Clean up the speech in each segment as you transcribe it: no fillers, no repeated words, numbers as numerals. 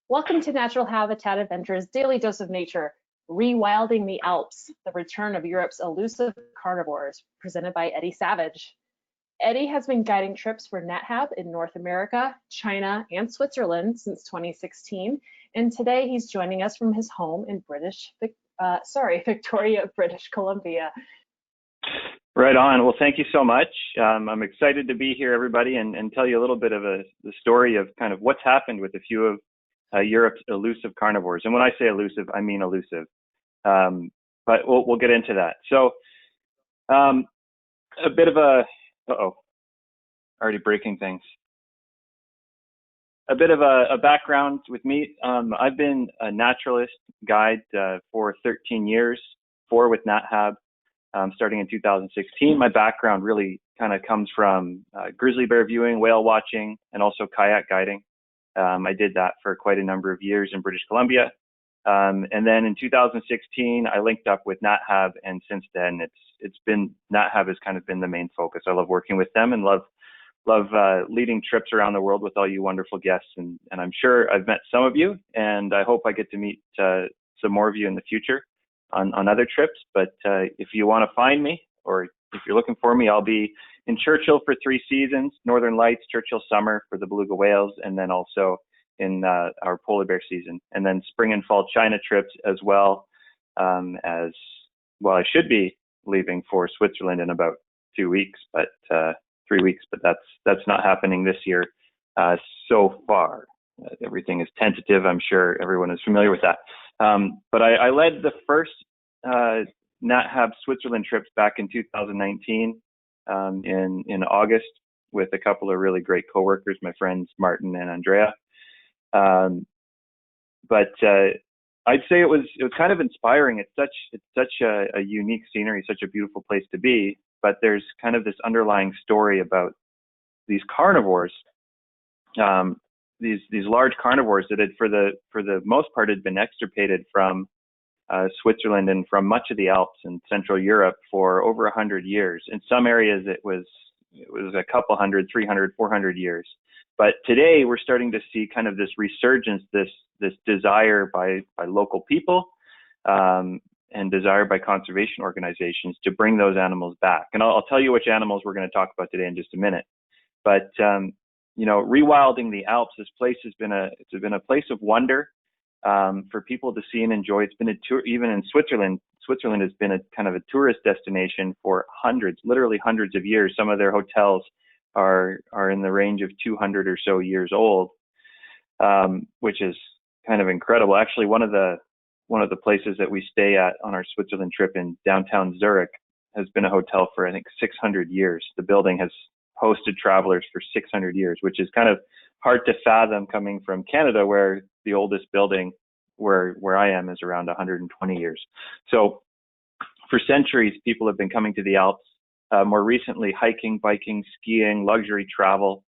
Welcome to Natural Habitat Adventures Daily Dose of Nature, Rewilding the Alps, the return of Europe's elusive carnivores, presented by Eddy Savage. Eddy has been guiding trips for NatHab in North America, China, and Switzerland since 2016, and today he's joining us from his home in Victoria, British Columbia. Right on. Well, thank you so much. I'm excited to be here, everybody, and tell you a little bit of the story of kind of what's happened with a few of Europe's elusive carnivores. And when I say elusive, I mean elusive. But we'll get into that. So a bit of already breaking things. A bit of a background with me. I've been a naturalist guide for 13 years, 4 with NatHab. Starting in 2016. My background really kind of comes from grizzly bear viewing, whale watching, and also kayak guiding. I did that for quite a number of years in British Columbia. And then in 2016, I linked up with NatHab, and since then, it's been NatHab has kind of been the main focus. I love working with them and love leading trips around the world with all you wonderful guests. And I'm sure I've met some of you, and I hope I get to meet some more of you in the future on other trips. But if you want to find me, or if you're looking for me, I'll be in Churchill for 3 seasons, Northern Lights, Churchill summer for the beluga whales, and then also in our polar bear season, and then spring and fall China trips as well. As well, I should be leaving for Switzerland in about 2 weeks, but 3 weeks, but that's not happening this year so far. Everything is tentative. I'm sure everyone is familiar with that. But I led the first NatHab Switzerland trips back in 2019 in August with a couple of really great coworkers, my friends Martin and Andrea. But I'd say it was kind of inspiring. It's such a unique scenery, such a beautiful place to be. But there's kind of this underlying story about these carnivores. These large carnivores that had, for the most part, had been extirpated from Switzerland and from much of the Alps in Central Europe for over 100 years. In some areas, it was a couple hundred, 300, 400 years. But today, we're starting to see kind of this resurgence, this desire by local people and desire by conservation organizations to bring those animals back. And I'll tell you which animals we're going to talk about today in just a minute. But rewilding the Alps, this place has been a place of wonder for people to see and enjoy. It's been a tour, even in Switzerland. Switzerland has been a kind of a tourist destination for literally hundreds of years. Some of their hotels are in the range of 200 or so years old, which is kind of incredible. Actually, one of the places that we stay at on our Switzerland trip in downtown Zurich has been a hotel for, I think, 600 years. The building has hosted travelers for 600 years, which is kind of hard to fathom coming from Canada, where the oldest building where I am is around 120 years. So for centuries, people have been coming to the Alps, more recently hiking, biking, skiing, luxury travel.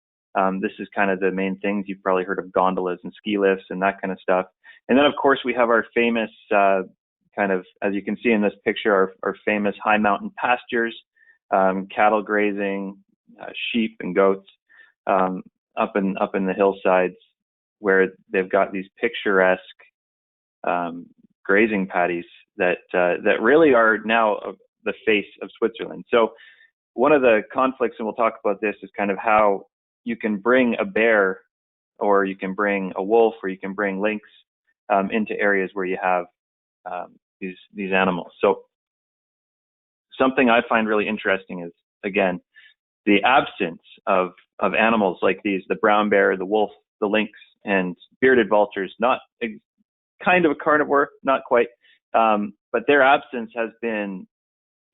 This is kind of the main things. You've probably heard of gondolas and ski lifts and that kind of stuff. And then, of course, we have our famous kind of, as you can see in this picture, our famous high mountain pastures, cattle grazing, sheep and goats up in the hillsides, where they've got these picturesque grazing paddies that really are now the face of Switzerland. So one of the conflicts, and we'll talk about this, is kind of how you can bring a bear, or you can bring a wolf, or you can bring lynx into areas where you have these animals. So something I find really interesting is, again, the absence of animals like these, the brown bear, the wolf, the lynx, and bearded vultures, not kind of a carnivore, not quite, but their absence has been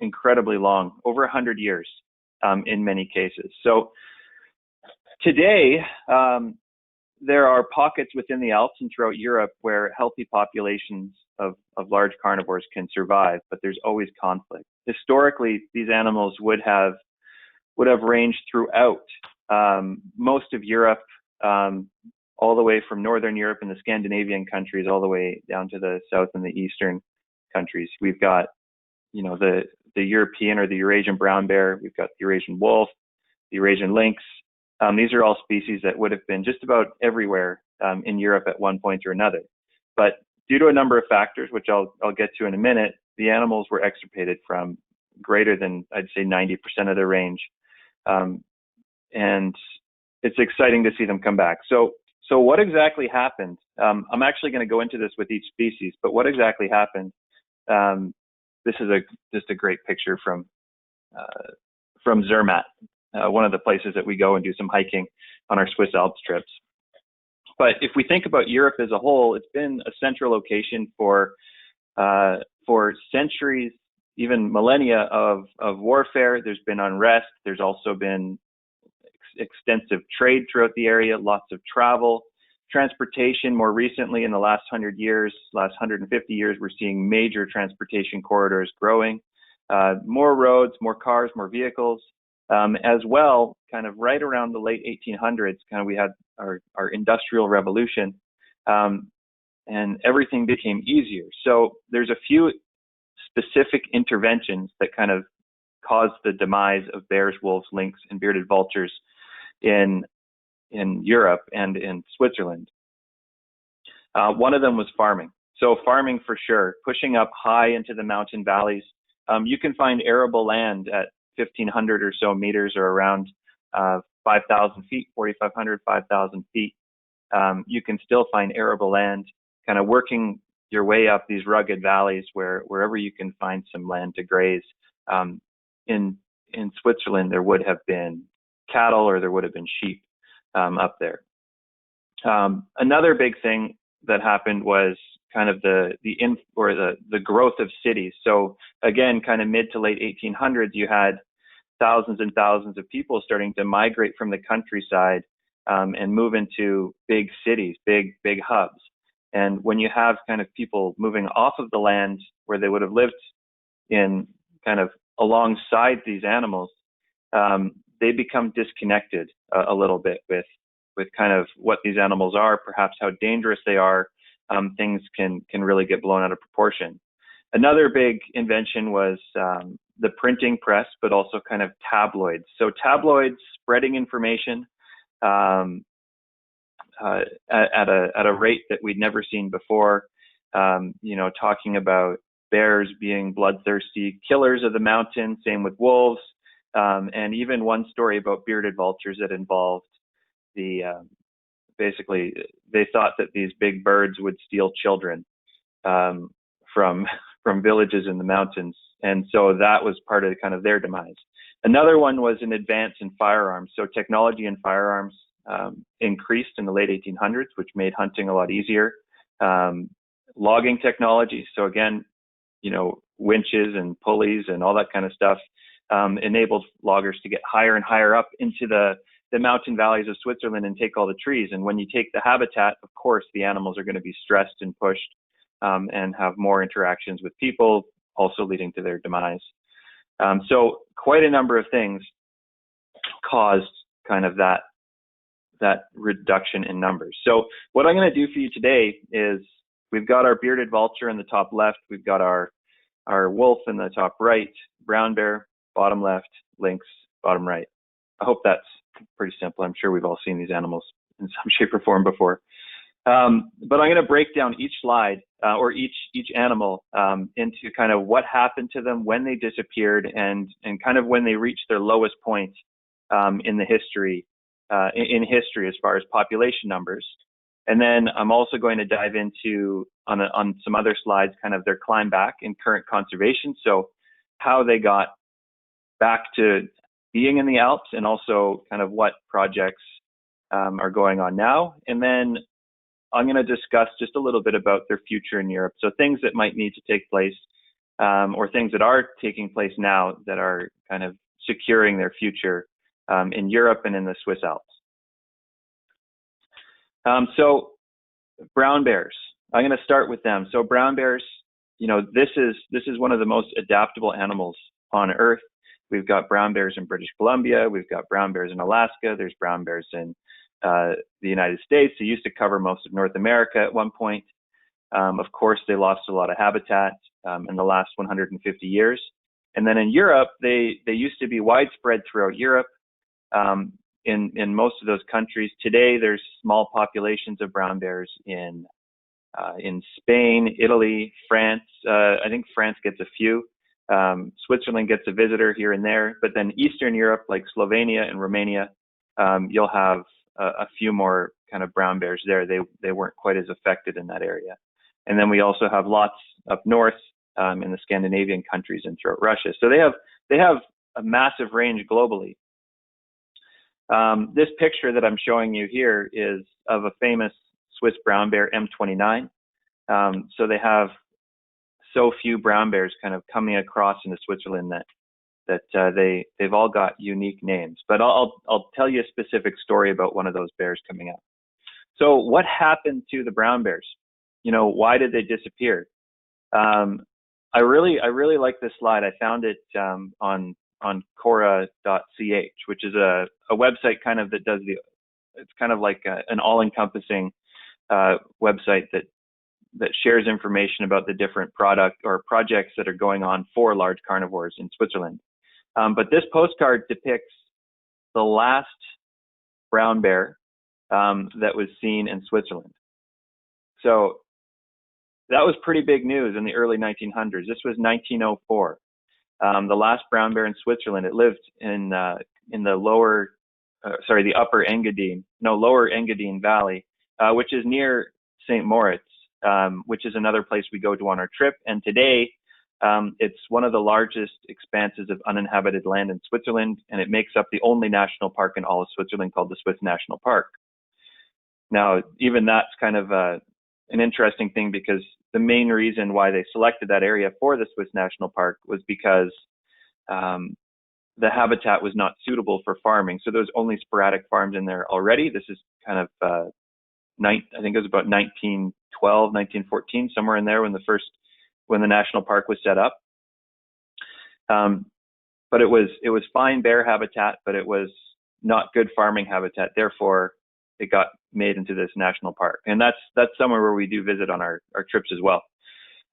incredibly long, over 100 years in many cases. So today, there are pockets within the Alps and throughout Europe where healthy populations of large carnivores can survive, but there's always conflict. Historically, these animals would have ranged throughout most of Europe, all the way from Northern Europe and the Scandinavian countries, all the way down to the South and the Eastern countries. We've got, the European or the Eurasian brown bear. We've got the Eurasian wolf, the Eurasian lynx. These are all species that would have been just about everywhere in Europe at one point or another. But due to a number of factors, which I'll get to in a minute, the animals were extirpated from greater than, I'd say, 90% of their range. And it's exciting to see them come back. So what exactly happened? I'm actually going to go into this with each species, but what exactly happened? This is just a great picture from Zermatt, one of the places that we go and do some hiking on our Swiss Alps trips. But if we think about Europe as a whole, it's been a central location for centuries, even millennia of warfare. There's been unrest. There's also been extensive trade throughout the area, lots of travel, transportation. More recently, in the last 100 years, last 150 years, we're seeing major transportation corridors growing, more roads, more cars, more vehicles, as well. Kind of right around the late 1800s, kind of we had our industrial revolution, and everything became easier. So there's a few specific interventions that kind of caused the demise of bears, wolves, lynx, and bearded vultures in Europe and in Switzerland. One of them was farming. So farming for sure, pushing up high into the mountain valleys. You can find arable land at 1,500 or so meters, or around 5,000 feet, 4,500, 5,000 feet. You can still find arable land, kind of working your way up these rugged valleys wherever you can find some land to graze. In Switzerland, there would have been cattle, or there would have been sheep up there. Another big thing that happened was kind of the growth of cities. So again, kind of mid to late 1800s, you had thousands and thousands of people starting to migrate from the countryside and move into big cities, big hubs. And when you have kind of people moving off of the land where they would have lived in kind of alongside these animals, they become disconnected a little bit with kind of what these animals are, perhaps how dangerous they are. Things can really get blown out of proportion. Another big invention was the printing press, but also kind of tabloids. So tabloids spreading information at a rate that we'd never seen before. Talking about bears being bloodthirsty killers of the mountain, same with wolves, and even one story about bearded vultures that involved basically they thought that these big birds would steal children from villages in the mountains, and so that was part of kind of their demise. Another one was an advance in firearms. So technology in firearms increased in the late 1800s, which made hunting a lot easier. Logging technology, so again, winches and pulleys and all that kind of stuff enabled loggers to get higher and higher up into the mountain valleys of Switzerland and take all the trees. And when you take the habitat, of course, the animals are going to be stressed and pushed and have more interactions with people, also leading to their demise. So quite a number of things caused kind of that reduction in numbers. So what I'm going to do for you today is we've got our bearded vulture in the top left. We've got our wolf in the top right, brown bear, bottom left, lynx, bottom right. I hope that's pretty simple. I'm sure we've all seen these animals in some shape or form before. But I'm going to break down each slide or each animal into kind of what happened to them, when they disappeared, and kind of when they reached their lowest point in history as far as population numbers. And then I'm also going to dive into on some other slides kind of their climb back in current conservation, so how they got back to being in the Alps, and also kind of what projects are going on now. And then I'm going to discuss just a little bit about their future in Europe. So things that might need to take place or things that are taking place now that are kind of securing their future in Europe and in the Swiss Alps. So brown bears, I'm going to start with them. So brown bears, this is one of the most adaptable animals on Earth. We've got brown bears in British Columbia. We've got brown bears in Alaska. There's brown bears in the United States. They used to cover most of North America at one point. Of course, they lost a lot of habitat in the last 150 years. And then in Europe, they used to be widespread throughout Europe. in most of those countries. Today, there's small populations of brown bears in Spain, Italy, France. I think France gets a few. Switzerland gets a visitor here and there, but then Eastern Europe, like Slovenia and Romania, you'll have a few more kind of brown bears there. They weren't quite as affected in that area. And then we also have lots up north in the Scandinavian countries and throughout Russia. So they have a massive range globally. This picture that I'm showing you here is of a famous Swiss brown bear, M29. So they have so few brown bears kind of coming across into Switzerland that they've all got unique names. But I'll tell you a specific story about one of those bears coming up. So what happened to the brown bears? You know, why did they disappear? I really like this slide. I found it on Cora.ch, which is a website kind of that does it's kind of like an all-encompassing website that shares information about the different product or projects that are going on for large carnivores in Switzerland. But this postcard depicts the last brown bear that was seen in Switzerland. So that was pretty big news in the early 1900s. This was 1904. The last brown bear in Switzerland. It lived in the lower Engadine Valley, which is near St. Moritz, which is another place we go to on our trip. And today, it's one of the largest expanses of uninhabited land in Switzerland, and it makes up the only national park in all of Switzerland called the Swiss National Park. Now, even that's kind of an interesting thing, because the main reason why they selected that area for the Swiss National Park was because the habitat was not suitable for farming. So there's only sporadic farms in there already. This is kind of, I think it was about 1912, 1914, somewhere in there when the national park was set up. But it was fine bear habitat, but it was not good farming habitat. Therefore, it got made into this national park. And that's somewhere where we do visit on our trips as well.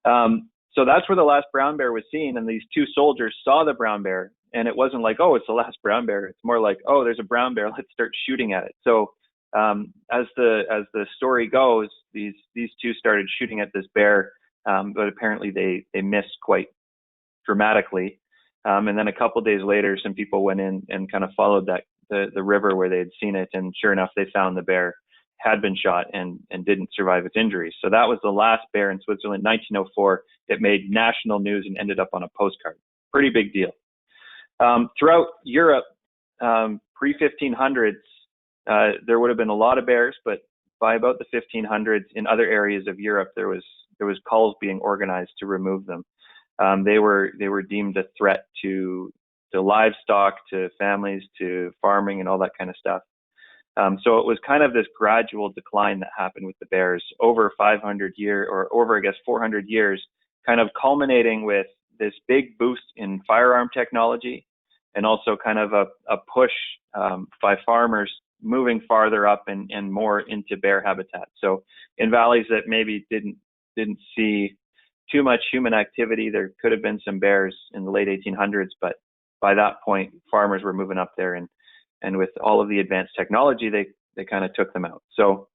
So that's where the last brown bear was seen. And these two soldiers saw the brown bear, and it wasn't like, oh, it's the last brown bear. It's more like, oh, there's a brown bear. Let's start shooting at it. So as the story goes, these two started shooting at this bear, but apparently they missed quite dramatically. And then a couple days later, some people went in and kind of followed the river where they had seen it, and sure enough, they found the bear had been shot and didn't survive its injuries. So that was the last bear in Switzerland, 1904. It made national news and ended up on a postcard. Pretty big deal. Throughout Europe, pre-1500s, there would have been a lot of bears, but by about the 1500s, in other areas of Europe, there was calls being organized to remove them. They were deemed a threat to livestock, to families, to farming, and all that kind of stuff. So it was kind of this gradual decline that happened with the bears over 500 years, or over, I guess, 400 years, kind of culminating with this big boost in firearm technology, and also kind of a push by farmers moving farther up and more into bear habitat. So in valleys that maybe didn't see too much human activity, there could have been some bears in the late 1800s, but by that point, farmers were moving up there, and with all of the advanced technology, they kind of took them out. So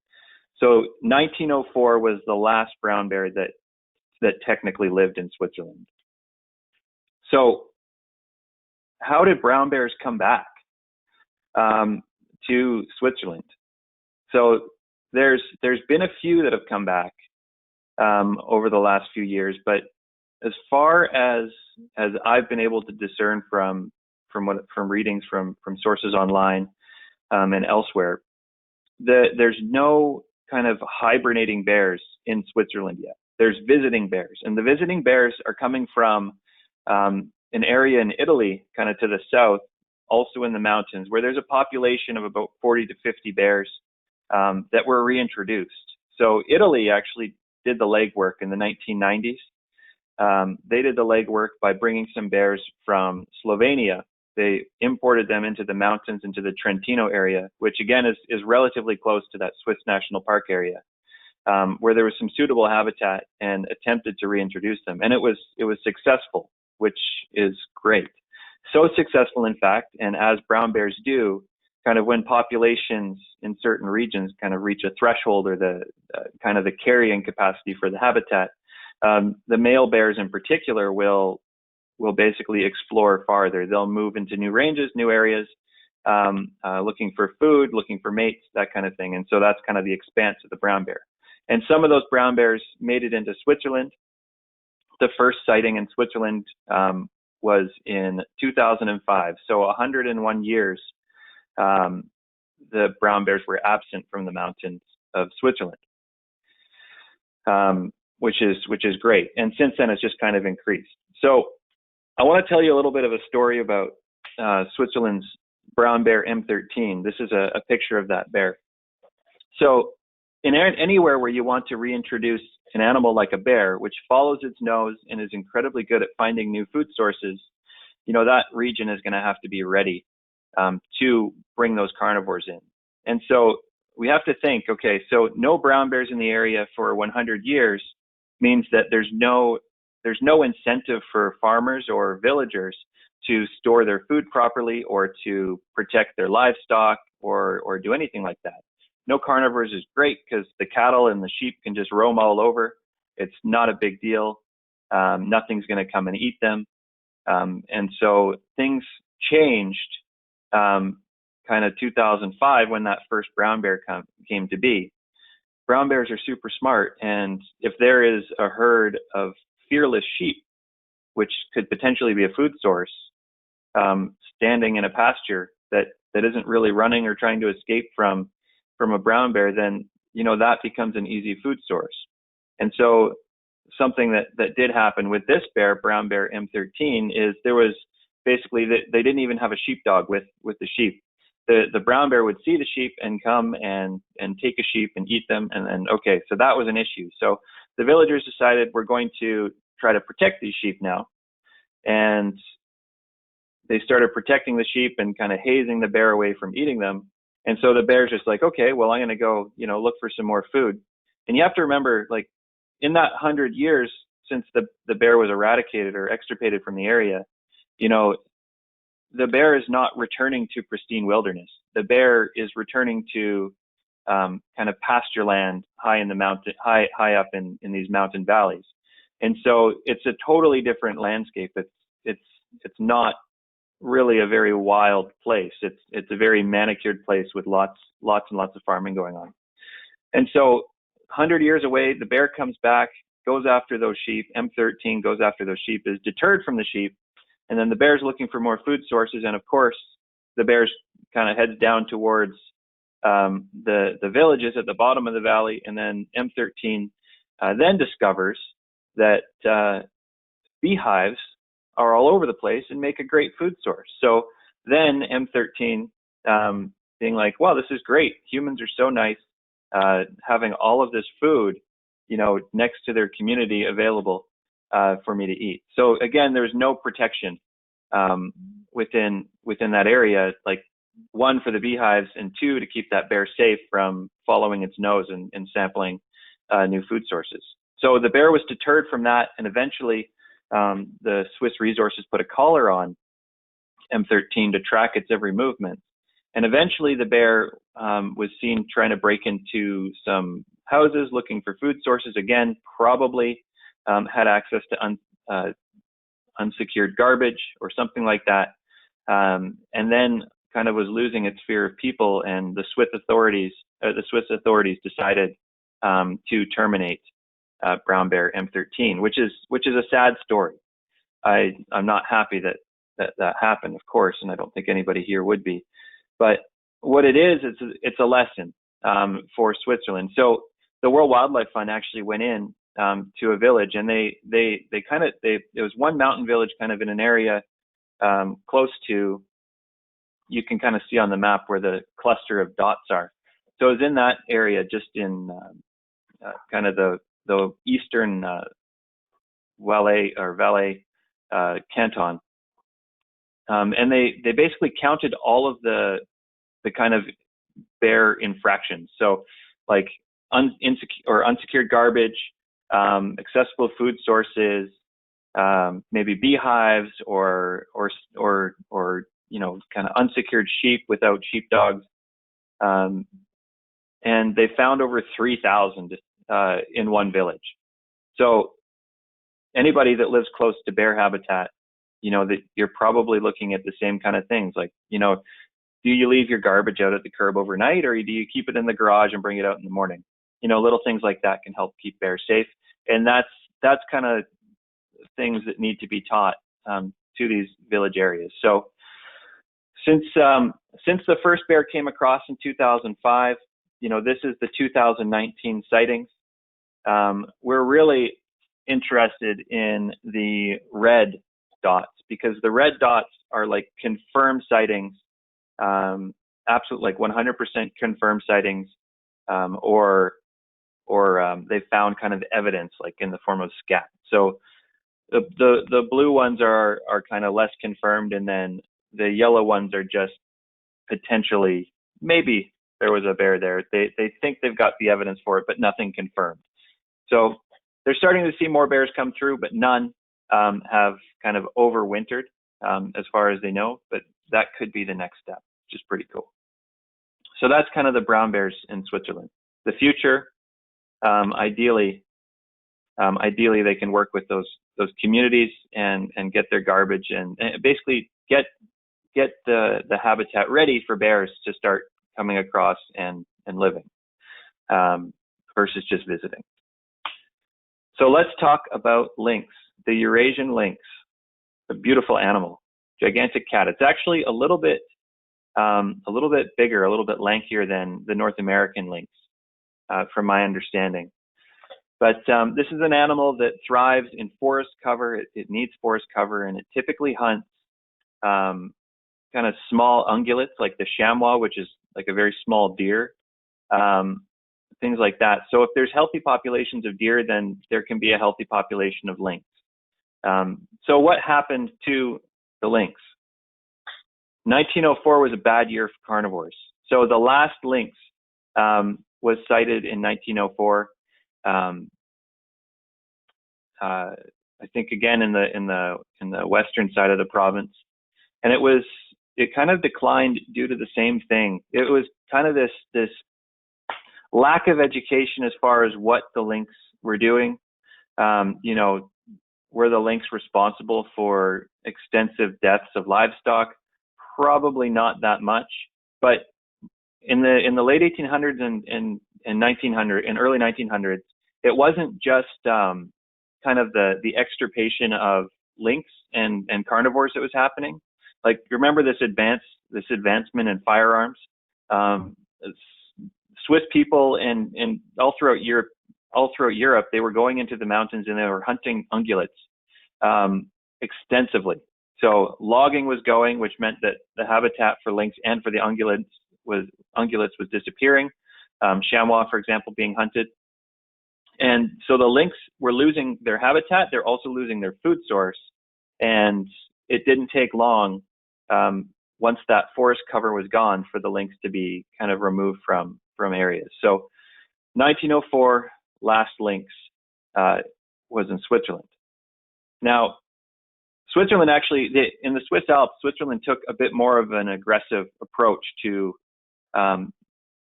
1904 was the last brown bear that technically lived in Switzerland. So how did brown bears come back to Switzerland? So there's been a few that have come back over the last few years, but as far as I've been able to discern from readings from sources online and elsewhere, there's no kind of hibernating bears in Switzerland yet. There's visiting bears, and the visiting bears are coming from an area in Italy, kind of to the south, also in the mountains, where there's a population of about 40 to 50 bears that were reintroduced. So Italy actually did the legwork in the 1990s. They did the legwork by bringing some bears from Slovenia. They imported them into the mountains, into the Trentino area, which again is relatively close to that Swiss National Park area, where there was some suitable habitat, and attempted to reintroduce them. And it was successful, which is great. So successful, in fact, and as brown bears do, kind of when populations in certain regions kind of reach a threshold, or the kind of the carrying capacity for the habitat, the male bears in particular will basically explore farther. They'll move into new ranges, new areas, looking for food, looking for mates, that kind of thing. And so that's kind of the expanse of the brown bear. And some of those brown bears made it into Switzerland. The first sighting in Switzerland was in 2005. So 101 years, the brown bears were absent from the mountains of Switzerland, which is great. And since then, it's just kind of increased. So I want to tell you a little bit of a story about Switzerland's brown bear M13. This is a picture of that bear. So anywhere where you want to reintroduce an animal like a bear, which follows its nose and is incredibly good at finding new food sources, that region is going to have to be ready to bring those carnivores in. And so we have to think, okay, so no brown bears in the area for 100 years means that there's no incentive for farmers or villagers to store their food properly, or to protect their livestock, or do anything like that. No carnivores is great because the cattle and the sheep can just roam all over. It's not a big deal. Nothing's going to come and eat them. And so things changed kind of 2005 when that first brown bear came to be. Brown bears are super smart, and if there is a herd of fearless sheep, which could potentially be a food source, standing in a pasture that isn't really running or trying to escape from a brown bear, then that becomes an easy food source. And so something that did happen with this bear, brown bear M13, is there was basically they didn't even have a sheepdog with the sheep. The brown bear would see the sheep and come and take a sheep and eat them, and then so that was an issue. So the villagers decided, we're going to try to protect these sheep now, and they started protecting the sheep and kind of hazing the bear away from eating them. And so the bear's just like, okay, well, I'm going to go, look for some more food. And you have to remember, like, in that 100 years since the bear was eradicated or extirpated from the area, the bear is not returning to pristine wilderness. The bear is returning to kind of pasture land high in the mountain, high up in these mountain valleys. And so it's a totally different landscape. It's not really a very wild place. It's a very manicured place with lots and lots of farming going on. And so 100 years away, the bear comes back, goes after those sheep. M13 goes after those sheep, is deterred from the sheep. And then the bear's looking for more food sources. And of course, the bear's kind of heads down towards the villages at the bottom of the valley. And then M13 then discovers that beehives are all over the place and make a great food source. So then M13 being like, wow, this is great. Humans are so nice, having all of this food, next to their community available for me to eat. So again, there's no protection within that area, like, one, for the beehives, and two, to keep that bear safe from following its nose and sampling new food sources. So the bear was deterred from that, and eventually the Swiss resources put a collar on M13 to track its every movement. And eventually the bear was seen trying to break into some houses looking for food sources. Again, probably had access to unsecured garbage or something like that. And then kind of was losing its fear of people, and the Swiss authorities decided to terminate brown bear M13, which is a sad story. I'm not happy that happened, of course, and I don't think anybody here would be. But what it is, it's a lesson for Switzerland. So the World Wildlife Fund actually went in to a village, and it was one mountain village kind of in an area close to, you can kind of see on the map where the cluster of dots are. So it was in that area, just in kind of the eastern Valais canton. And they basically counted all of the kind of bear infractions. So like unsecured garbage, accessible food sources, maybe beehives or kind of unsecured sheep without sheepdogs. And they found over 3,000 in one village. So anybody that lives close to bear habitat, that you're probably looking at the same kind of things. Like, do you leave your garbage out at the curb overnight, or do you keep it in the garage and bring it out in the morning? Little things like that can help keep bears safe. And that's kind of things that need to be taught to these village areas. So since the first bear came across in 2005, this is the 2019 sightings. We're really interested in the red dots, because the red dots are like confirmed sightings, absolute, like 100% confirmed sightings, or they found kind of evidence, like in the form of scat. So the blue ones are kind of less confirmed, and then the yellow ones are just potentially, maybe there was a bear there. They think they've got the evidence for it, but nothing confirmed. So they're starting to see more bears come through, but none have kind of overwintered as far as they know. But that could be the next step, which is pretty cool. So that's kind of the brown bears in Switzerland. The future, ideally they can work with those communities and get their garbage and basically get the habitat ready for bears to start coming across and living, versus just visiting. So let's talk about lynx, the Eurasian lynx, a beautiful animal, gigantic cat. It's actually a little bit bigger, a little bit lankier than the North American lynx, from my understanding. But this is an animal that thrives in forest cover. It needs forest cover, and it typically hunts kind of small ungulates, like the chamois, which is like a very small deer, things like that. So if there's healthy populations of deer, then there can be a healthy population of lynx. So what happened to the lynx? 1904 was a bad year for carnivores. So the last lynx was sighted in 1904. I think again in the western side of the province, and it kind of declined due to the same thing. It was kind of this lack of education as far as what the lynx were doing. Were the lynx responsible for extensive deaths of livestock? Probably not that much. But in the late 1800s and 1900 and early 1900s, it wasn't just kind of the extirpation of lynx and carnivores that was happening. Like, remember this advancement in firearms? Swiss people and all throughout Europe, they were going into the mountains and they were hunting ungulates extensively. So logging was going, which meant that the habitat for lynx and for the ungulates was disappearing. Chamois, for example, being hunted. And so the lynx were losing their habitat. They're also losing their food source. And it didn't take long, once that forest cover was gone, for the lynx to be kind of removed from areas. So 1904, last lynx was in Switzerland. Now, Switzerland actually, in the Swiss Alps, Switzerland took a bit more of an aggressive approach to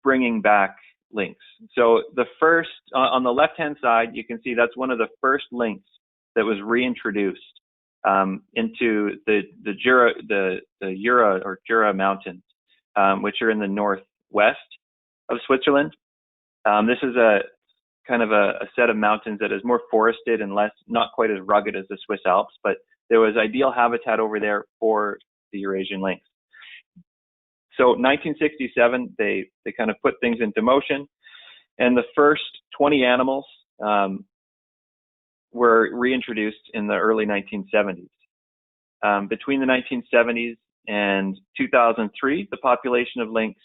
bringing back lynx. So the first, on the left-hand side, you can see that's one of the first lynx that was reintroduced into the Jura Mountains, which are in the northwest of Switzerland. This is a kind of a set of mountains that is more forested and not quite as rugged as the Swiss Alps, but there was ideal habitat over there for the Eurasian lynx. So 1967, they kind of put things into motion, and the first 20 animals were reintroduced in the early 1970s. Between the 1970s and 2003, the population of lynx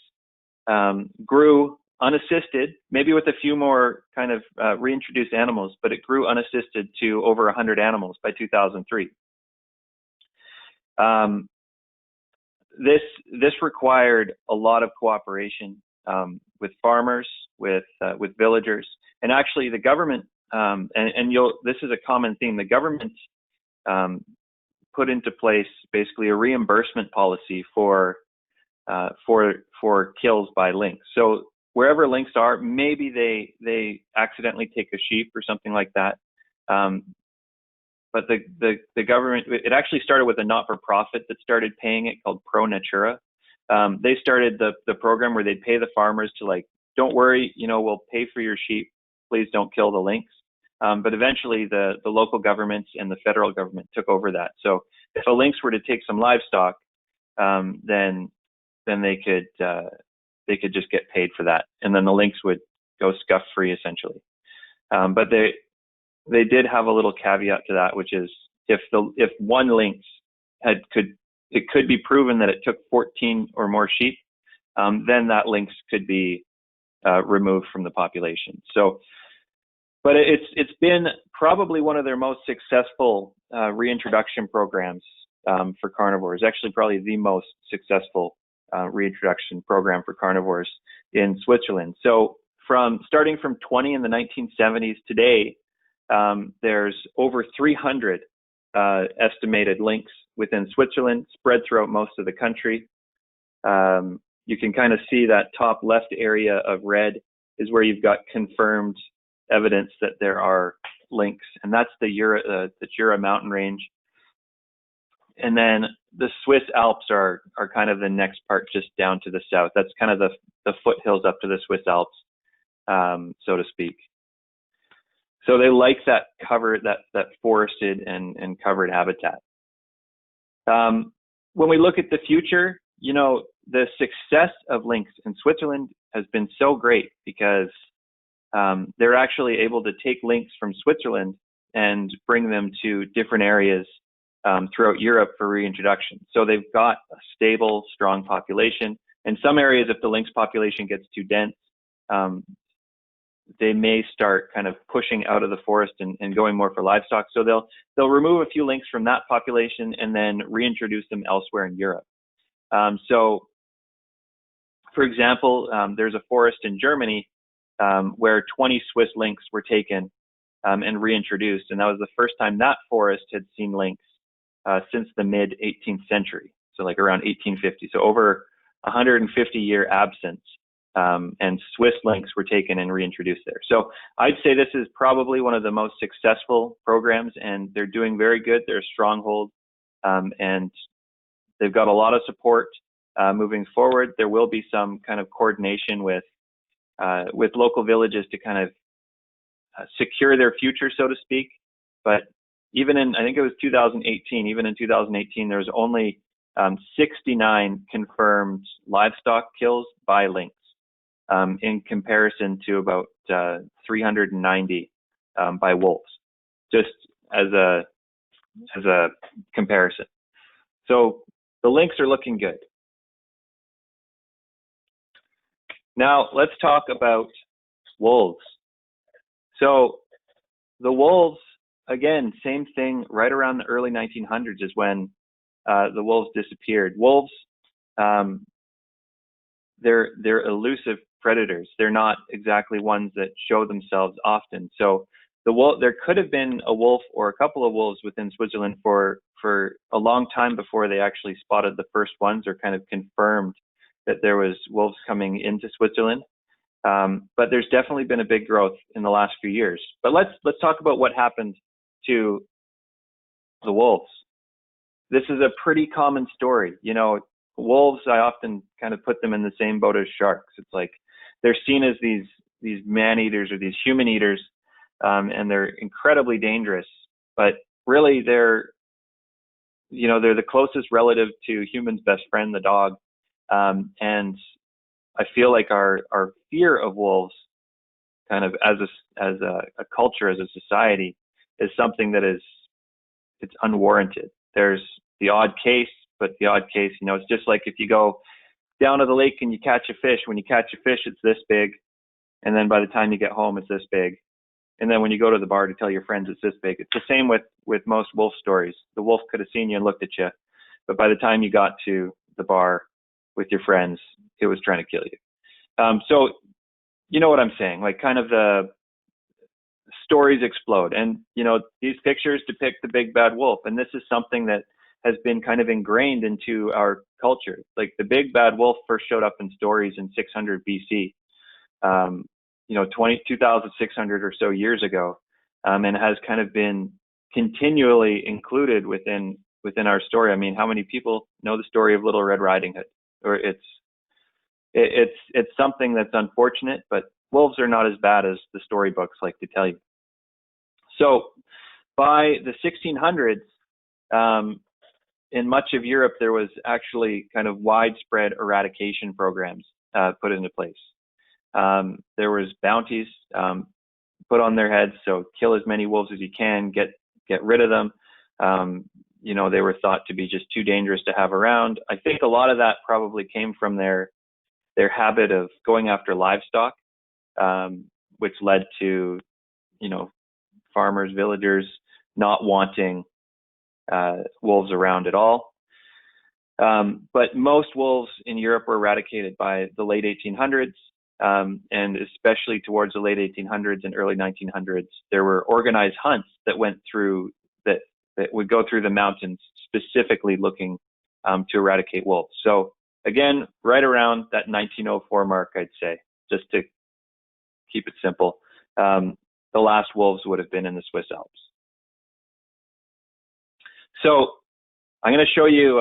grew unassisted, maybe with a few more kind of reintroduced animals, but it grew unassisted to over 100 animals by 2003. This required a lot of cooperation with farmers, with villagers, and actually the government. This is a common theme. The government put into place basically a reimbursement policy for kills by lynx. So wherever lynx are, maybe they accidentally take a sheep or something like that. But the government, it actually started with a not-for-profit that started paying it called Pro Natura. They started the program where they'd pay the farmers to, like, don't worry, we'll pay for your sheep. Please don't kill the lynx. But eventually the local governments and the federal government took over that. So if a lynx were to take some livestock, then they could just get paid for that. And then the lynx would go scuff-free essentially. But they did have a little caveat to that, which is if one lynx it could be proven that it took 14 or more sheep, then that lynx could be removed from the population. So, but it's been probably one of their most successful reintroduction programs for carnivores. Actually, probably the most successful reintroduction program for carnivores in Switzerland. So, starting from 20 in the 1970s today, there's over 300 estimated lynx within Switzerland, spread throughout most of the country. You can kind of see that top left area of red is where you've got confirmed evidence that there are lynx, and that's the Jura mountain range. And then the Swiss Alps are kind of the next part just down to the south. That's kind of the foothills up to the Swiss Alps, so to speak. So they like that that forested and covered habitat. When we look at the future, the success of lynx in Switzerland has been so great because they're actually able to take lynx from Switzerland and bring them to different areas throughout Europe for reintroduction. So they've got a stable, strong population. In some areas, if the lynx population gets too dense, they may start kind of pushing out of the forest and going more for livestock. So they'll remove a few lynx from that population and then reintroduce them elsewhere in Europe. So, for example, there's a forest in Germany where 20 Swiss lynx were taken and reintroduced, and that was the first time that forest had seen lynx since the mid 18th century, so like around 1850. So over 150-year absence. And Swiss lynx were taken and reintroduced there. So I'd say this is probably one of the most successful programs, and they're doing very good. They're a stronghold, and they've got a lot of support moving forward. There will be some kind of coordination with local villages to kind of secure their future, so to speak. But even I think it was 2018, even in 2018, there was only 69 confirmed livestock kills by lynx. In comparison to about 390 by wolves, just as a comparison. So the lynx are looking good. Now let's talk about wolves. So the wolves, again, same thing. Right around the early 1900s is when the wolves disappeared. Wolves, they're elusive predators. They're not exactly ones that show themselves often. So there could have been a wolf or a couple of wolves within Switzerland for a long time before they actually spotted the first ones or kind of confirmed that there was wolves coming into Switzerland. But there's definitely been a big growth in the last few years. But let's talk about what happened to the wolves. This is a pretty common story. Wolves, I often kind of put them in the same boat as sharks. It's like they're seen as these man-eaters or these human eaters, and they're incredibly dangerous. But really, they're the closest relative to humans' best friend, the dog. And I feel like our fear of wolves, kind of as a culture, as a society, is something that it's unwarranted. There's the odd case. But the odd case, it's just like if you go down to the lake and you catch a fish. When you catch a fish, it's this big. And then by the time you get home, it's this big. And then when you go to the bar to tell your friends, it's this big. It's the same with most wolf stories. The wolf could have seen you and looked at you. But by the time you got to the bar with your friends, it was trying to kill you. So you know what I'm saying? Like kind of the stories explode. And, these pictures depict the big bad wolf. And this is something that has been kind of ingrained into our culture. Like the big bad wolf first showed up in stories in 600 BC, 2,600 or so years ago, and has kind of been continually included within our story. I mean, how many people know the story of Little Red Riding Hood? Or it's something that's unfortunate, but wolves are not as bad as the storybooks like to tell you. So by the 1600s, in much of Europe, there was actually kind of widespread eradication programs put into place. There was bounties put on their heads, so kill as many wolves as you can, get rid of them. They were thought to be just too dangerous to have around. I think a lot of that probably came from their habit of going after livestock, which led to, farmers, villagers not wanting wolves around at all. But most wolves in Europe were eradicated by the late 1800s, and especially towards the late 1800s and early 1900s, there were organized hunts that went through that would go through the mountains specifically looking to eradicate wolves. So again, right around that 1904 mark, I'd say, just to keep it simple, the last wolves would have been in the Swiss Alps. So I'm going to show you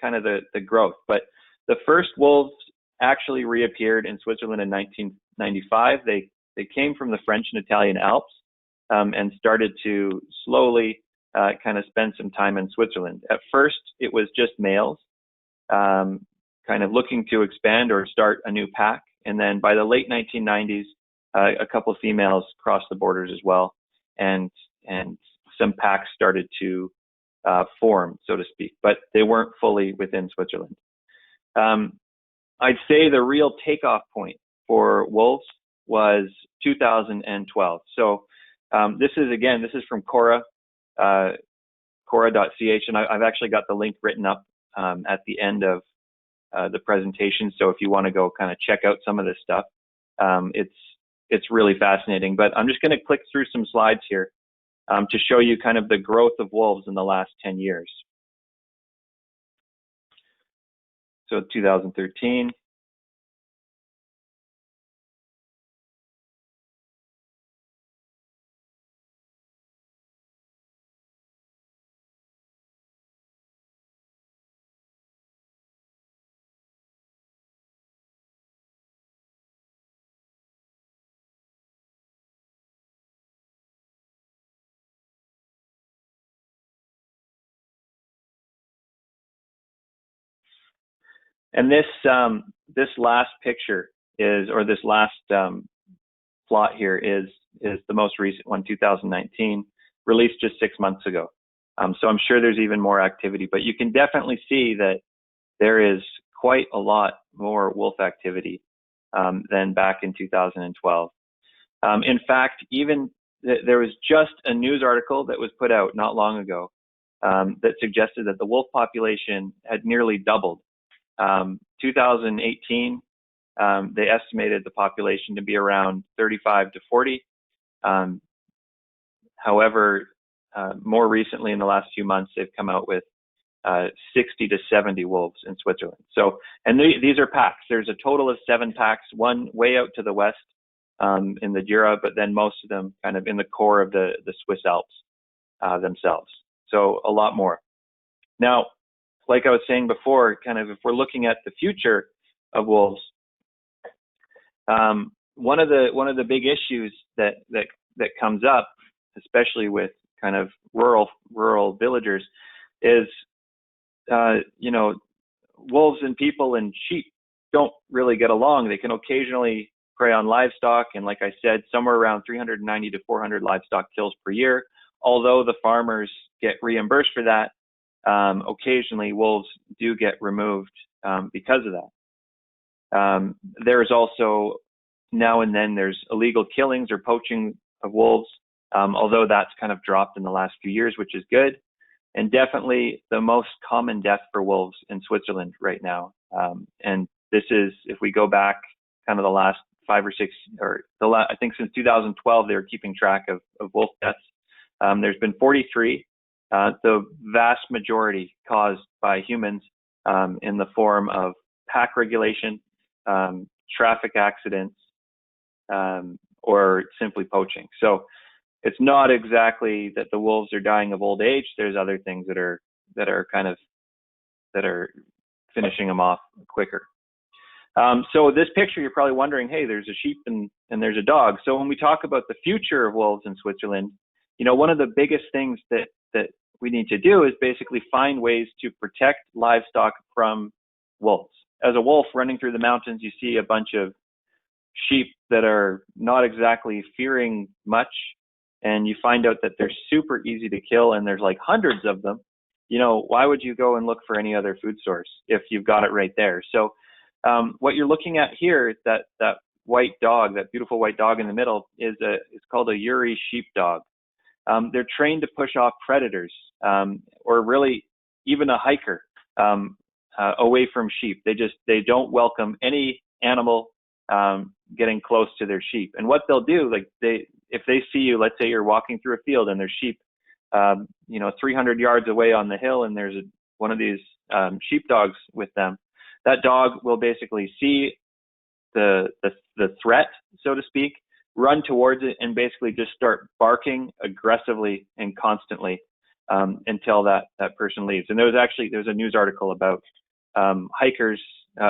kind of the growth, but the first wolves actually reappeared in Switzerland in 1995. They came from the French and Italian Alps and started to slowly kind of spend some time in Switzerland. At first, it was just males, kind of looking to expand or start a new pack. And then by the late 1990s, a couple of females crossed the borders as well, and some packs started to form, so to speak, but they weren't fully within Switzerland. I'd say the real takeoff point for wolves was 2012. So this is from Cora, Cora.ch, and I've actually got the link written up at the end of the presentation. So if you want to go kind of check out some of this stuff, it's really fascinating. But I'm just going to click through some slides here to show you kind of the growth of wolves in the last 10 years. So 2013. And this last picture this last plot here is the most recent one, 2019, released just 6 months ago. So I'm sure there's even more activity, but you can definitely see that there is quite a lot more wolf activity than back in 2012. In fact, even there was just a news article that was put out not long ago that suggested that the wolf population had nearly doubled. 2018, they estimated the population to be around 35 to 40. However, more recently in the last few months, they've come out with 60 to 70 wolves in Switzerland. So, and these are packs. There's a total of 7 packs, one way out to the west in the Jura, but then most of them kind of in the core of the Swiss Alps themselves. So a lot more. Now, like I was saying before, kind of if we're looking at the future of wolves, one of the big issues that comes up, especially with kind of rural villagers, is wolves and people and sheep don't really get along. They can occasionally prey on livestock, and like I said, somewhere around 390 to 400 livestock kills per year. Although the farmers get reimbursed for that, occasionally wolves do get removed because of that. There's also now and then there's illegal killings or poaching of wolves, although that's kind of dropped in the last few years, which is good. And definitely the most common death for wolves in Switzerland right now. And this is, if we go back kind of the last 5 or 6, I think since 2012, they were keeping track of wolf deaths. There's been 43 the vast majority caused by humans in the form of pack regulation, traffic accidents, or simply poaching. So it's not exactly that the wolves are dying of old age. There's other things that are finishing them off quicker. So this picture, you're probably wondering, hey, there's a sheep and there's a dog. So when we talk about the future of wolves in Switzerland, one of the biggest things that we need to do is basically find ways to protect livestock from wolves. As a wolf running through the mountains, you see a bunch of sheep that are not exactly fearing much, and you find out that they're super easy to kill, and there's like hundreds of them. Why would you go and look for any other food source if you've got it right there? So what you're looking at here, that white dog, that beautiful white dog in the middle, it's called a Uri sheepdog. They're trained to push off predators, or really even a hiker, away from sheep. They don't welcome any animal getting close to their sheep. And what they'll do, if they see you, let's say you're walking through a field and there's sheep, 300 yards away on the hill, and there's one of these sheepdogs with them. That dog will basically see the threat, so to speak, run towards it, and basically just start barking aggressively and constantly until that person leaves. And there's a news article about hikers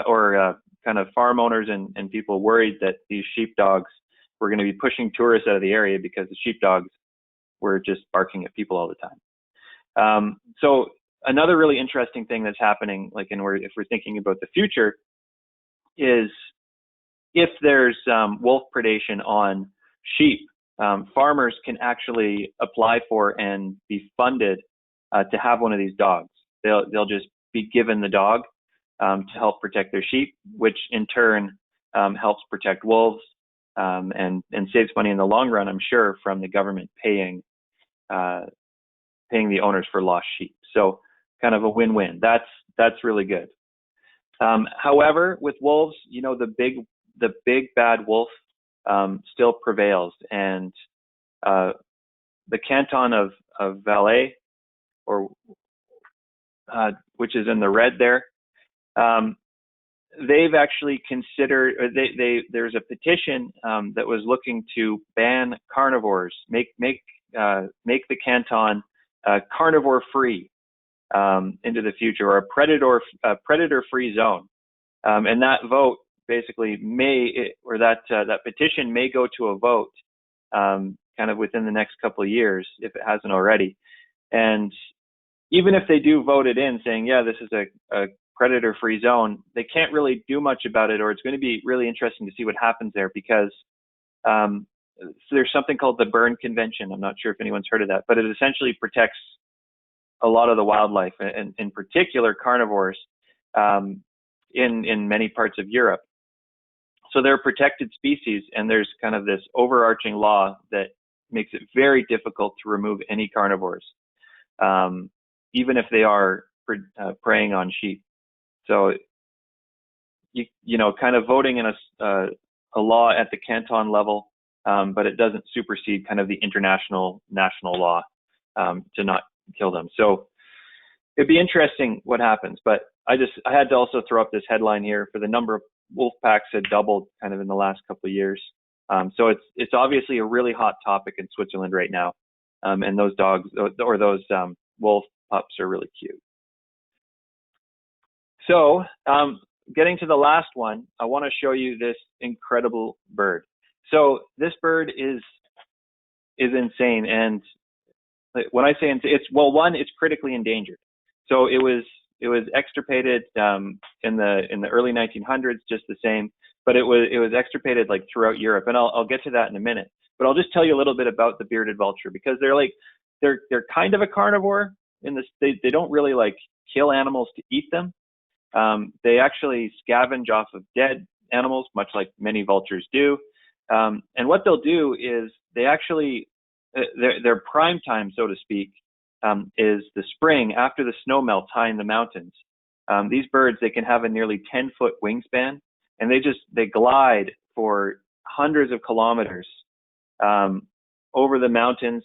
or kind of farm owners and people worried that these sheepdogs were going to be pushing tourists out of the area because the sheepdogs were just barking at people all the time. So another really interesting thing that's happening, if we're thinking about the future, is if there's wolf predation on sheep, farmers can actually apply for and be funded to have one of these dogs. They'll just be given the dog to help protect their sheep, which in turn helps protect wolves and saves money in the long run, I'm sure, from the government paying the owners for lost sheep. So kind of a win-win. That's really good. However, with wolves, the big bad wolf still prevails, and the canton of Valais, or which is in the red there, they've actually considered, there's a petition that was looking to ban carnivores, make the canton carnivore free into the future, or a predator free zone. And that vote basically that petition may go to a vote kind of within the next couple of years, if it hasn't already. And even if they do vote it in saying, yeah, this is a predator free zone, they can't really do much about it, or it's going to be really interesting to see what happens there, because so there's something called the Berne Convention. I'm not sure if anyone's heard of that, but it essentially protects a lot of the wildlife, and in particular carnivores, in many parts of Europe. So they're protected species, and there's kind of this overarching law that makes it very difficult to remove any carnivores, even if they are preying on sheep. So, kind of voting in a law at the canton level, but it doesn't supersede kind of the national law to not kill them. So it'd be interesting what happens. But I had to also throw up this headline here for the number of wolf packs had doubled kind of in the last couple of years. So it's obviously a really hot topic in Switzerland right now. And those dogs, or those wolf pups, are really cute. So getting to the last one, I want to show you this incredible bird. So this bird is insane. And when I say it's critically endangered. So it was extirpated in the early 1900s, just the same, but it was extirpated throughout Europe, and I'll get to that in a minute. But I'll just tell you a little bit about the bearded vulture, because they're kind of a carnivore in this. They don't really kill animals to eat them. They actually scavenge off of dead animals, much like many vultures do. And what they'll do is they actually their prime time, so to speak, is the spring after the snow melts high in the mountains. These birds, they can have a nearly 10-foot wingspan, and they glide for hundreds of kilometers over the mountains,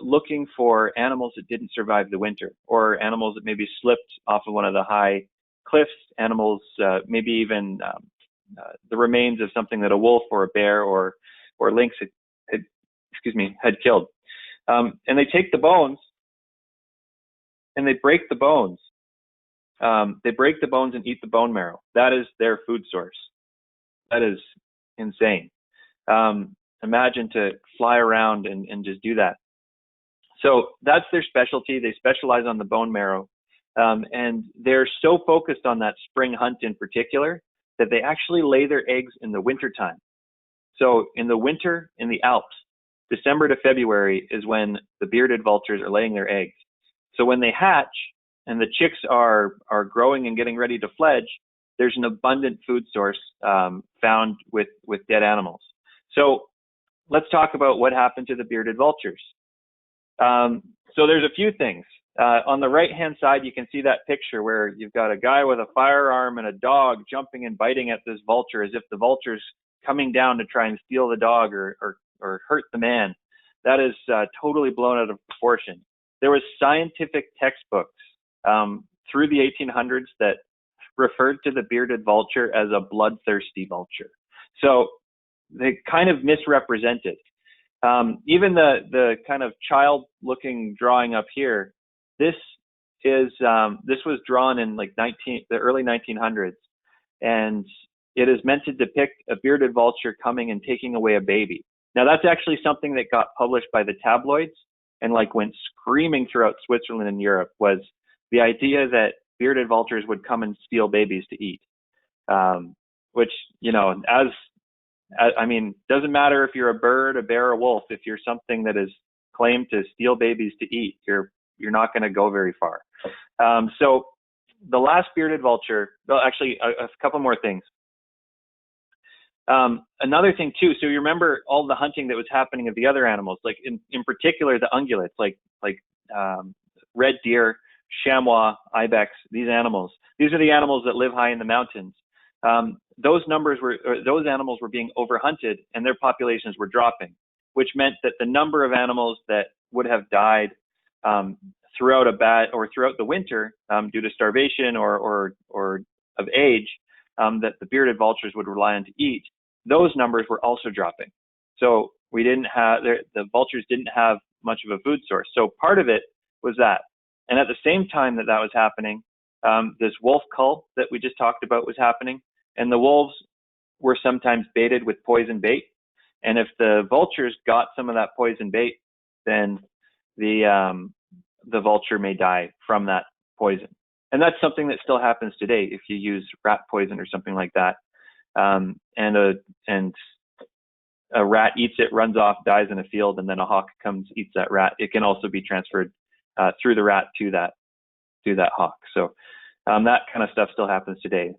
looking for animals that didn't survive the winter, or animals that maybe slipped off of one of the high cliffs, animals, maybe even the remains of something that a wolf or a bear or lynx had killed. And they take the bones and they break the bones. They break the bones and eat the bone marrow. That is their food source. That is insane. Imagine to fly around and just do that. So that's their specialty. They specialize on the bone marrow. And they're so focused on that spring hunt in particular that they actually lay their eggs in the wintertime. So in the winter in the Alps, December to February is when the bearded vultures are laying their eggs. So when they hatch and the chicks are growing and getting ready to fledge, there's an abundant food source found with dead animals. So let's talk about what happened to the bearded vultures. So there's a few things. On the right-hand side, you can see that picture where you've got a guy with a firearm and a dog jumping and biting at this vulture as if the vulture's coming down to try and steal the dog or hurt the man. That is totally blown out of proportion. There was scientific textbooks through the 1800s that referred to the bearded vulture as a bloodthirsty vulture. So they kind of misrepresented. Even the kind of child-looking drawing up here, this was drawn in like the early 1900s, and it is meant to depict a bearded vulture coming and taking away a baby. Now that's actually something that got published by the tabloids and like went screaming throughout Switzerland and Europe, was the idea that bearded vultures would come and steal babies to eat. Which, you know, I mean, doesn't matter if you're a bird, a bear, or a wolf. If you're something that is claimed to steal babies to eat, you're not going to go very far. So the last bearded vulture, well, actually a couple more things. Another thing too, so you remember all the hunting that was happening of the other animals, like in particular the ungulates, like red deer, chamois, ibex, these animals. These are the animals that live high in the mountains. Those animals were being overhunted and their populations were dropping, which meant that the number of animals that would have died throughout the winter due to starvation or of age that the bearded vultures would rely on to eat, those numbers were also dropping. So the vultures didn't have much of a food source. So part of it was that. And at the same time that was happening, this wolf cull that we just talked about was happening. And the wolves were sometimes baited with poison bait. And if the vultures got some of that poison bait, then the vulture may die from that poison. And that's something that still happens today if you use rat poison or something like that. And a rat eats it, runs off, dies in a field, and then a hawk comes, eats that rat. It can also be transferred through the rat to that hawk. So that kind of stuff still happens today.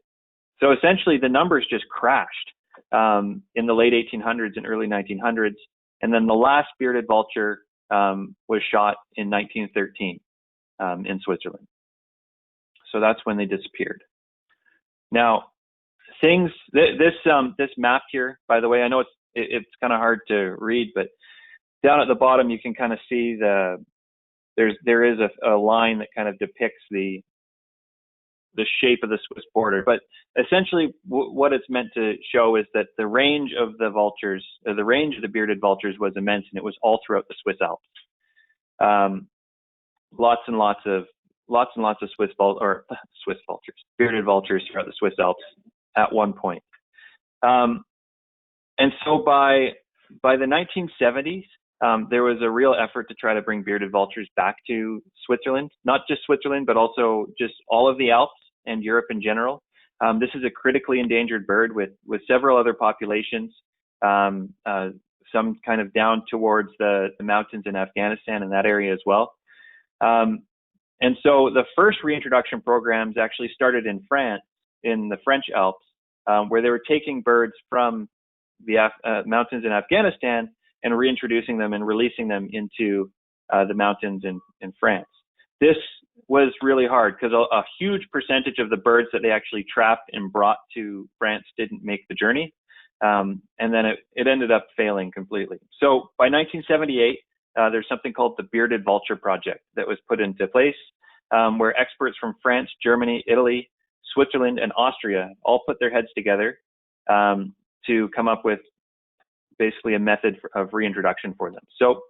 So essentially the numbers just crashed in the late 1800s and early 1900s. And then the last bearded vulture was shot in 1913 in Switzerland. So that's when they disappeared. Now, this map here, by the way, I know it's kind of hard to read, but down at the bottom you can kind of see there is a line that kind of depicts the shape of the Swiss border. But essentially what it's meant to show is that the range of the vultures, the range of the bearded vultures was immense, and it was all throughout the Swiss Alps. Lots and lots of bearded vultures throughout the Swiss Alps at one point. And so by the 1970s, there was a real effort to try to bring bearded vultures back to Switzerland, not just Switzerland, but also just all of the Alps and Europe in general. This is a critically endangered bird with several other populations, some kind of down towards the mountains in Afghanistan and that area as well. And so the first reintroduction programs actually started in France, in the French Alps, where they were taking birds from the mountains in Afghanistan and reintroducing them and releasing them into the mountains in France. This was really hard because a huge percentage of the birds that they actually trapped and brought to France didn't make the journey. And then it ended up failing completely. So by 1978, there's something called the Bearded Vulture Project that was put into place, where experts from France, Germany, Italy, Switzerland, and Austria all put their heads together to come up with basically a method of reintroduction for them. So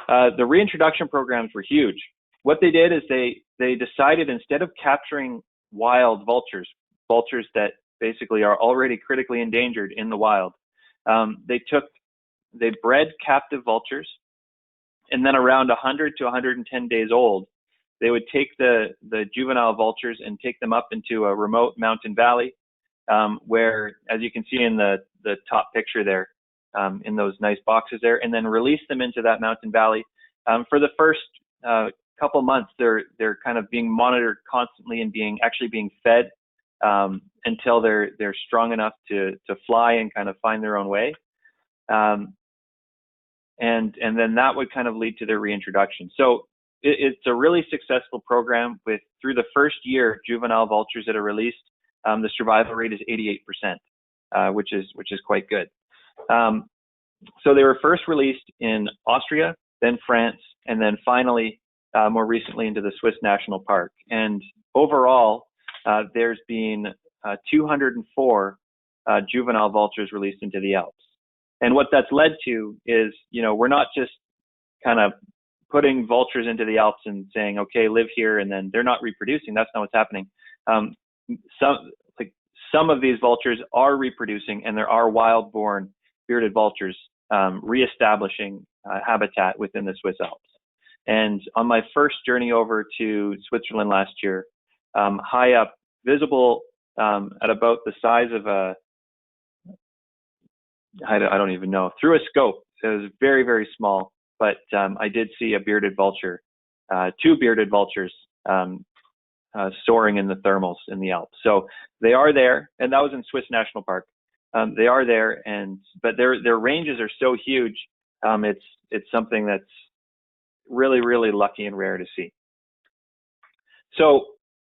the reintroduction programs were huge. What they did is they decided, instead of capturing wild vultures that basically are already critically endangered in the wild, they bred captive vultures, and then around 100 to 110 days old, they would take the juvenile vultures and take them up into a remote mountain valley, where, as you can see in the top picture there, in those nice boxes there, and then release them into that mountain valley. For the first couple months, they're kind of being monitored constantly and being fed until they're strong enough to fly and kind of find their own way. And then that would kind of lead to their reintroduction. So it's a really successful program. Through the first year, juvenile vultures that are released, the survival rate is 88%, which is quite good. So they were first released in Austria, then France, and then finally, more recently, into the Swiss National Park. And overall, there's been 204 juvenile vultures released into the Alps. And what that's led to is, we're not just kind of putting vultures into the Alps and saying, okay, live here, and then they're not reproducing. That's not what's happening. Some of these vultures are reproducing, and there are wild-born bearded vultures reestablishing habitat within the Swiss Alps. And on my first journey over to Switzerland last year, high up, visible at about the size of I don't even know, through a scope. So it was very, very small, but I did see a bearded vulture, two bearded vultures soaring in the thermals in the Alps. So they are there, and that was in Swiss National Park. They are there, but their ranges are so huge. It's something that's really, really lucky and rare to see. So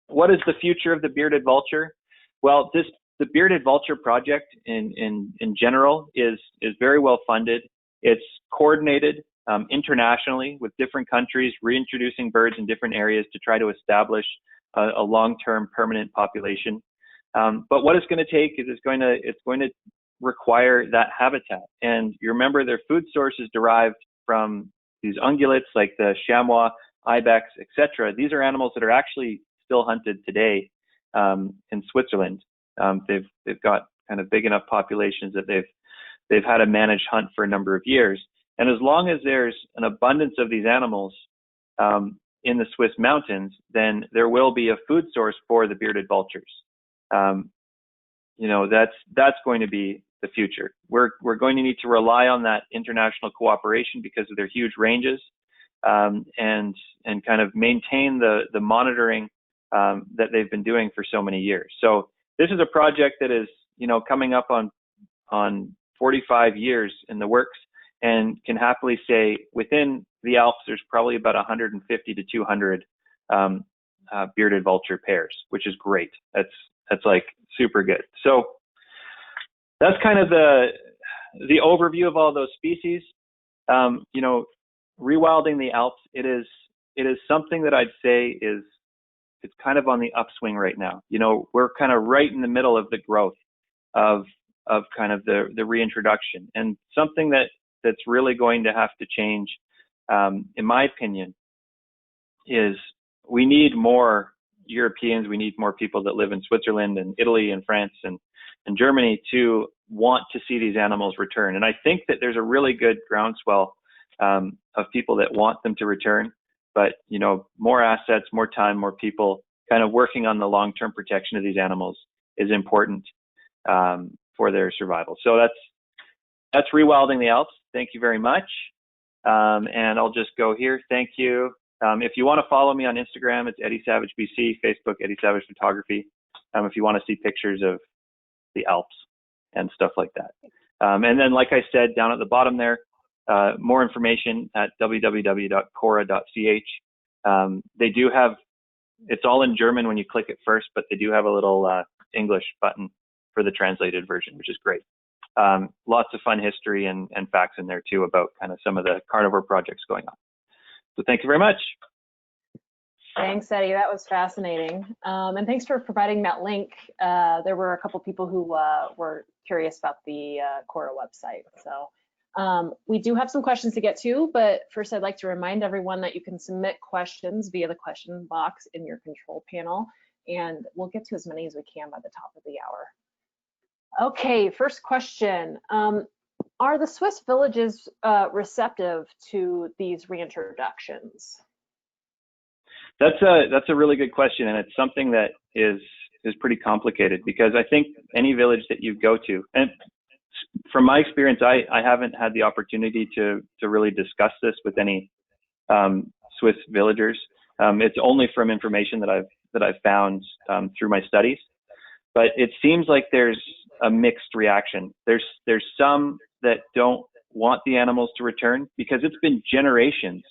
what is the future of the bearded vulture? Well, the Bearded Vulture Project in general is very well funded. It's coordinated internationally with different countries, reintroducing birds in different areas to try to establish a long-term permanent population. But what it's going to take is it's going to require that habitat. And you remember their food source is derived from these ungulates like the chamois, ibex, etc. These are animals that are actually still hunted today in Switzerland. They've got kind of big enough populations that they've had a managed hunt for a number of years. And as long as there's an abundance of these animals in the Swiss mountains, then there will be a food source for the bearded vultures. That's going to be the future. We're going to need to rely on that international cooperation because of their huge ranges, and kind of maintain the monitoring that they've been doing for so many years. So this is a project that is, coming up on 45 years in the works, and can happily say within the Alps, there's probably about 150 to 200 bearded vulture pairs, which is great. That's like super good. So that's kind of the overview of all those species. Rewilding the Alps, it is something that I'd say it's kind of on the upswing right now. We're kind of right in the middle of the growth of kind of the reintroduction, and something that's really going to have to change, in my opinion, is we need more Europeans, we need more people that live in Switzerland and Italy and France and Germany to want to see these animals return. And I think that there's a really good groundswell of people that want them to return, but more assets, more time, more people kind of working on the long-term protection of these animals is important for their survival. So that's Rewilding the Alps. Thank you very much. And I'll just go here. Thank you. If you want to follow me on Instagram, it's Eddy Savage BC, Facebook, Eddy Savage Photography. If you want to see pictures of the Alps and stuff like that. And then, like I said, down at the bottom there, more information at www.cora.ch. They do have, it's all in German when you click it first, but they do have a little English button for the translated version, which is great. lots of fun history and facts in there too about kind of some of the carnivore projects going on. So thank you very much. Thanks, Eddie. That was fascinating. And thanks for providing that link. There were a couple people who were curious about the Cora website. So we do have some questions to get to, but first I'd like to remind everyone that you can submit questions via the question box in your control panel, and we'll get to as many as we can by the top of the hour. Okay, first question. Are the Swiss villages receptive to these reintroductions? That's a really good question, and it's something that is pretty complicated, because I think any village that you go to, and from my experience, I haven't had the opportunity to really discuss this with any Swiss villagers. It's only from information that I've found through my studies. But it seems like there's a mixed reaction. There's some that don't want the animals to return, because it's been generations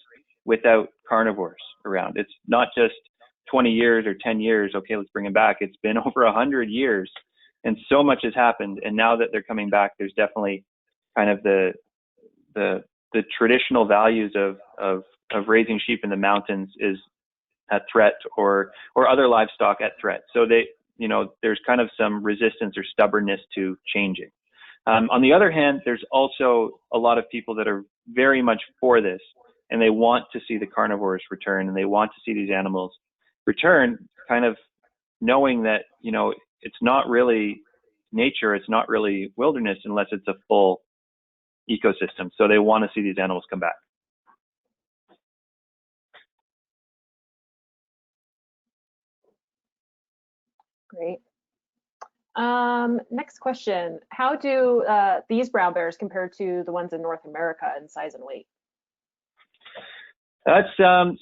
without carnivores around. It's not just 20 years or 10 years, okay, let's bring them back. It's been over 100 years, and so much has happened. And now that they're coming back, there's definitely kind of the traditional values of raising sheep in the mountains is at threat, or other livestock at threat. So there's kind of some resistance or stubbornness to changing. On the other hand, there's also a lot of people that are very much for this, and they want to see the carnivores return, and they want to see these animals return, kind of knowing that, it's not really nature, it's not really wilderness unless it's a full ecosystem. So they want to see these animals come back. Great. Next question. How do these brown bears compare to the ones in North America in size and weight? That's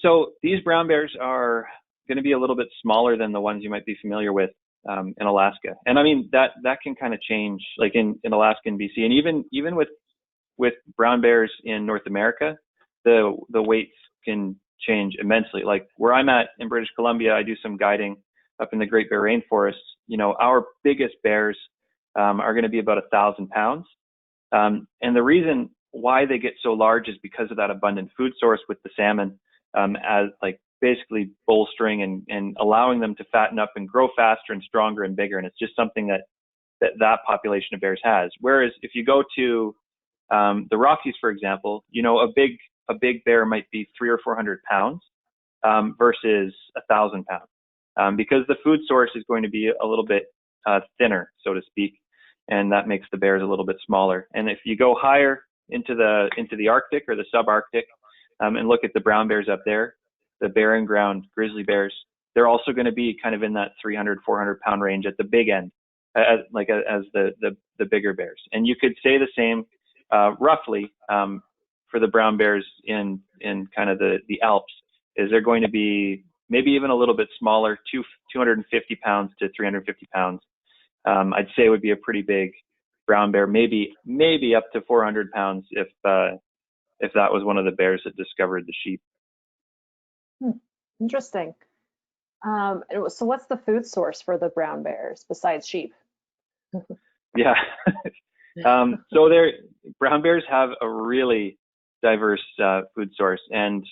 so these brown bears are going to be a little bit smaller than the ones you might be familiar with in Alaska. And I mean, that can kind of change, like in Alaska and BC, and even with brown bears in North America, the weights can change immensely. Like where I'm at in British Columbia, I do some guiding up in the Great Bear Rainforest. Our biggest bears are going to be about 1,000 pounds. And the reason why they get so large is because of that abundant food source with the salmon, as like basically bolstering and allowing them to fatten up and grow faster and stronger and bigger. And it's just something that population of bears has. Whereas if you go to the Rockies, for example, a big bear might be 300 or 400 pounds versus 1,000 pounds, because the food source is going to be a little bit thinner, so to speak, and that makes the bears a little bit smaller. And if you go higher into the Arctic or the subarctic and look at the brown bears up there, the barren ground grizzly bears, they're also going to be kind of in that 300, 400 pound range at the big end, as the bigger bears. And you could say the same roughly for the brown bears in kind of the Alps, is they're going to be maybe even a little bit smaller, 250 pounds to 350 pounds. I'd say would be a pretty big brown bear, maybe up to 400 pounds if that was one of the bears that discovered the sheep. Interesting. So what's the food source for the brown bears besides sheep? Yeah. So brown bears have a really diverse food source, and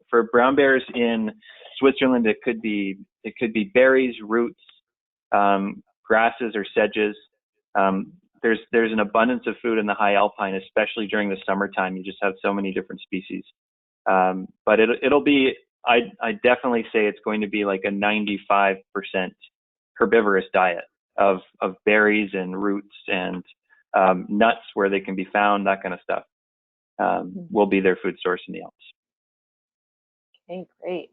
for brown bears in Switzerland, it could be berries, roots, grasses or sedges. There's an abundance of food in the high alpine, especially during the summertime. You just have so many different species. But it'll be, I definitely say it's going to be like a 95% herbivorous diet of berries and roots and nuts where they can be found, that kind of stuff, will be their food source in the Alps. Okay, great.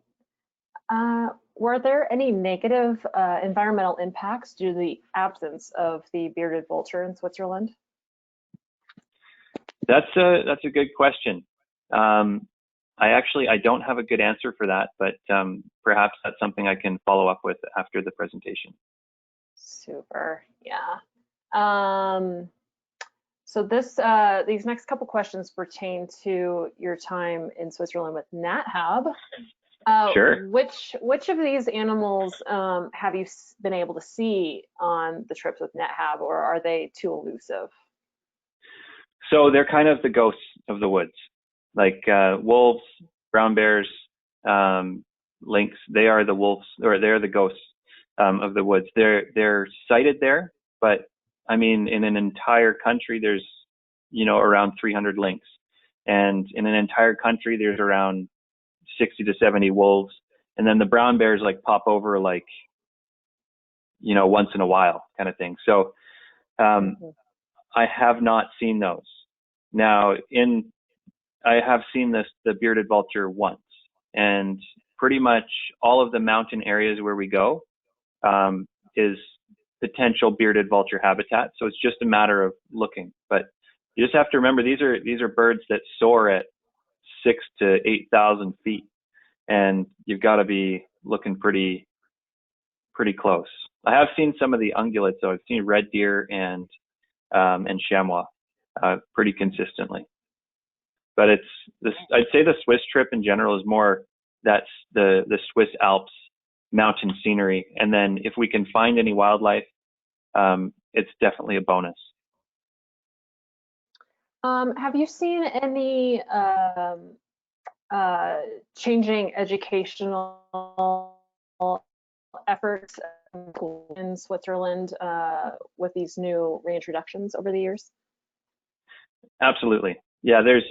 Were there any negative environmental impacts due to the absence of the bearded vulture in Switzerland? That's a good question. I don't have a good answer for that, but perhaps that's something I can follow up with after the presentation. Super, yeah. So these next couple questions pertain to your time in Switzerland with NatHab. Sure. Which of these animals have you been able to see on the trips with NatHab, or are they too elusive? So they're kind of the ghosts of the woods, like wolves, brown bears, lynx. They are the wolves, or they're the ghosts of the woods. They're sighted there, but I mean, in an entire country, there's around 300 lynx, and in an entire country, there's around 60 to 70 wolves, and then the brown bears like pop over like once in a while kind of thing. So I have not seen those. Now, I have seen the bearded vulture once, and pretty much all of the mountain areas where we go is potential bearded vulture habitat. So it's just a matter of looking. But you just have to remember these are birds that soar at 6,000 to 8,000 feet, and you've got to be looking pretty close. I have seen some of the ungulates, though. I've seen red deer and chamois pretty consistently. But I'd say the Swiss trip in general is more that's the Swiss Alps mountain scenery, and then if we can find any wildlife, it's definitely a bonus. Have you seen any changing educational efforts in Switzerland with these new reintroductions over the years? Absolutely. Yeah, there's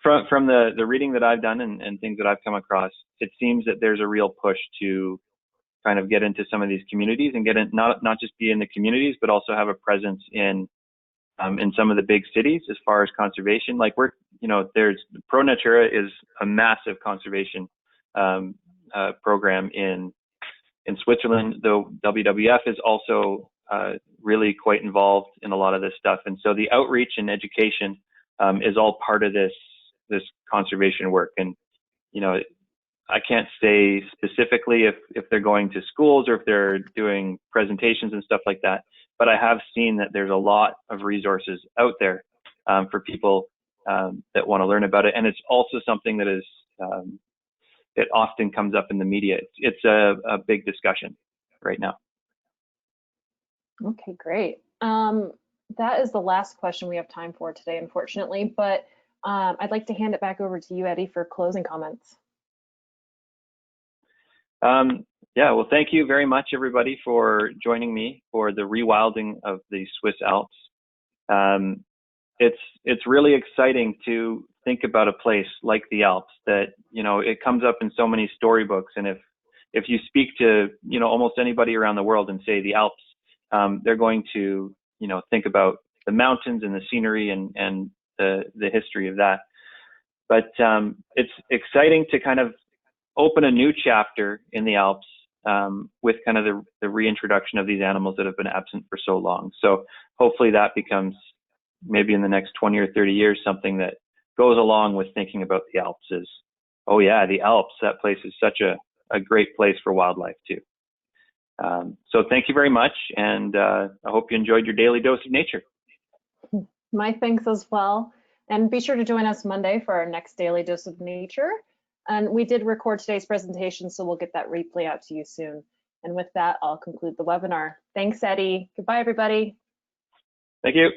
from the reading that I've done and things that I've come across, it seems that there's a real push to kind of get into some of these communities and get in, not just be in the communities, but also have a presence in some of the big cities as far as conservation. Like there's Pro Natura is a massive conservation program in Switzerland, though WWF is also really quite involved in a lot of this stuff. And so the outreach and education is all part of this conservation work. And, I can't say specifically if they're going to schools or if they're doing presentations and stuff like that, but I have seen that there's a lot of resources out there for people that want to learn about it. And it's also something that is, it often comes up in the media. It's a big discussion right now. Okay, great. That is the last question we have time for today, unfortunately, but I'd like to hand it back over to you, Eddie, for closing comments. Yeah, well, thank you very much, everybody, for joining me for the rewilding of the Swiss Alps. It's really exciting to think about a place like the Alps that, it comes up in so many storybooks. And if you speak to, almost anybody around the world and say the Alps, they're going to, think about the mountains and the scenery and the history of that. But it's exciting to kind of open a new chapter in the Alps with kind of the reintroduction of these animals that have been absent for so long. So hopefully that becomes maybe in the next 20 or 30 years something that goes along with thinking about the Alps is, oh yeah, the Alps, that place is such a great place for wildlife too. So thank you very much, and I hope you enjoyed your daily dose of nature. My thanks as well. And be sure to join us Monday for our next daily dose of nature. And we did record today's presentation, so we'll get that replay out to you soon. And with that, I'll conclude the webinar. Thanks, Eddie. Goodbye, everybody. Thank you.